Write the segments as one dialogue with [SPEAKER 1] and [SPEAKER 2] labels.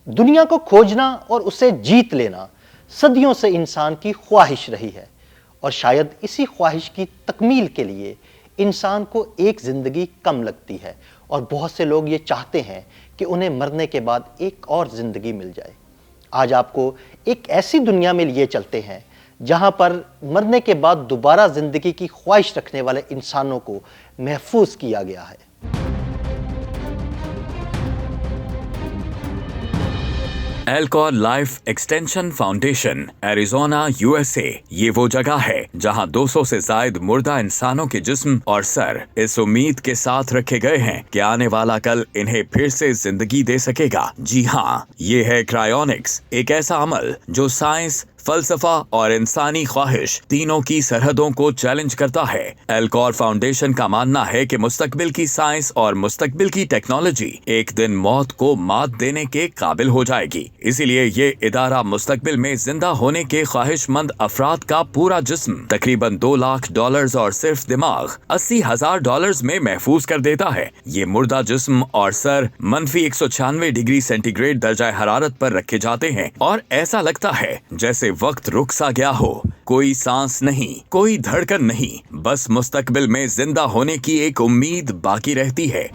[SPEAKER 1] دنیا کو کھوجنا اور اسے جیت لینا صدیوں سے انسان کی خواہش رہی ہے، اور شاید اسی خواہش کی تکمیل کے لیے انسان کو ایک زندگی کم لگتی ہے، اور بہت سے لوگ یہ چاہتے ہیں کہ انہیں مرنے کے بعد ایک اور زندگی مل جائے۔ آج آپ کو ایک ایسی دنیا میں لیے چلتے ہیں جہاں پر مرنے کے بعد دوبارہ زندگی کی خواہش رکھنے والے انسانوں کو محفوظ کیا گیا ہے۔
[SPEAKER 2] Alcor life extension foundation Arizona USA یہ وہ جگہ ہے جہاں 200 سے زائد مردہ انسانوں کے جسم اور سر اس امید کے ساتھ رکھے گئے ہیں کہ آنے والا کل انہیں پھر سے زندگی دے سکے گا۔ جی ہاں، یہ ہے کرائیونکس، ایک ایسا عمل جو سائنس، فلسفہ اور انسانی خواہش تینوں کی سرحدوں کو چیلنج کرتا ہے۔ ایلکور فاؤنڈیشن کا ماننا ہے کہ مستقبل کی سائنس اور مستقبل کی ٹیکنالوجی ایک دن موت کو مات دینے کے قابل ہو جائے گی، اسی لیے یہ ادارہ مستقبل میں زندہ ہونے کے خواہش مند افراد کا پورا جسم تقریباً $2 لاکھ اور صرف دماغ $80,000 میں محفوظ کر دیتا ہے۔ یہ مردہ جسم اور سر -196 ڈگری سینٹی گریڈ درجہ حرارت پر رکھے جاتے ہیں، اور ایسا لگتا ہے جیسے وقت رک سا گیا ہو۔ کوئی سانس نہیں، کوئی دھڑکن نہیں، بس مستقبل میں زندہ ہونے کی ایک امید باقی رہتی ہے۔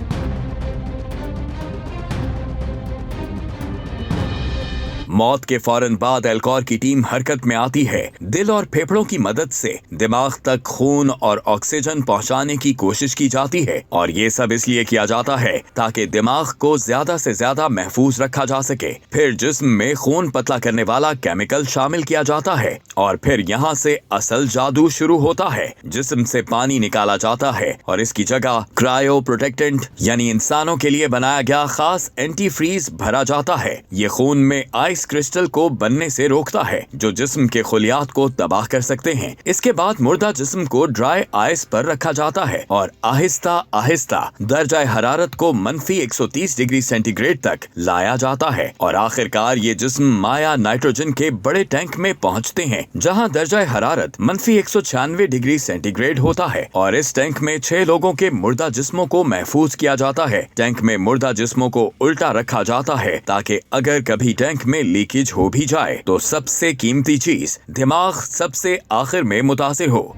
[SPEAKER 2] موت کے فوراً بعد ایلکور کی ٹیم حرکت میں آتی ہے، دل اور پھیپھڑوں کی مدد سے دماغ تک خون اور آکسیجن پہنچانے کی کوشش کی جاتی ہے، اور یہ سب اس لیے کیا جاتا ہے تاکہ دماغ کو زیادہ سے زیادہ محفوظ رکھا جا سکے۔ پھر جسم میں خون پتلا کرنے والا کیمیکل شامل کیا جاتا ہے، اور پھر یہاں سے اصل جادو شروع ہوتا ہے۔ جسم سے پانی نکالا جاتا ہے اور اس کی جگہ کرائیو پروٹیکٹنٹ یعنی انسانوں کے لیے بنایا گیا خاص اینٹی فریز بھرا جاتا ہے۔ یہ خون میں آئس کرسٹل کو بننے سے روکتا ہے جو جسم کے خلیات کو تباہ کر سکتے ہیں۔ اس کے بعد مردہ جسم کو ڈرائی آئس پر رکھا جاتا ہے اور آہستہ آہستہ درجہ حرارت کو -130 ڈگری سینٹی گریڈ تک لایا جاتا ہے، اور آخر کار یہ جسم مائع نائٹروجن کے بڑے ٹینک میں پہنچتے ہیں جہاں درجہ حرارت -196 ڈگری سینٹی گریڈ ہوتا ہے، اور اس ٹینک میں 6 لوگوں کے مردہ جسموں کو محفوظ کیا جاتا ہے۔ ٹینک میں مردہ جسموں کو الٹا رکھا جاتا ہے تاکہ اگر کبھی ٹینک میں لیکیج ہو بھی جائے تو سب سے قیمتی چیز دماغ سب سے آخر میں متاثر ہو۔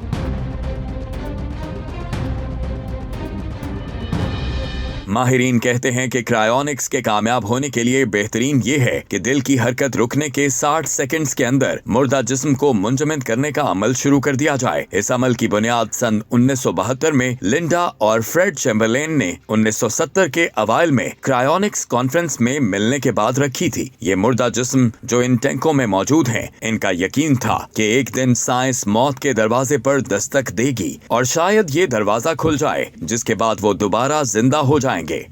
[SPEAKER 2] ماہرین کہتے ہیں کہ کرائیونکس کے کامیاب ہونے کے لیے بہترین یہ ہے کہ دل کی حرکت رکنے کے 60 سیکنڈز کے اندر مردہ جسم کو منجمد کرنے کا عمل شروع کر دیا جائے۔ اس عمل کی بنیاد سن 1972 میں لنڈا اور فریڈ چیمبرلین نے 1970 کے اوائل میں کرائیونکس کانفرنس میں ملنے کے بعد رکھی تھی۔ یہ مردہ جسم جو ان ٹینکوں میں موجود ہیں، ان کا یقین تھا کہ ایک دن سائنس موت کے دروازے پر دستک دے گی، اور شاید یہ دروازہ کھل جائے جس کے بعد وہ دوبارہ زندہ ہو جائیں گے۔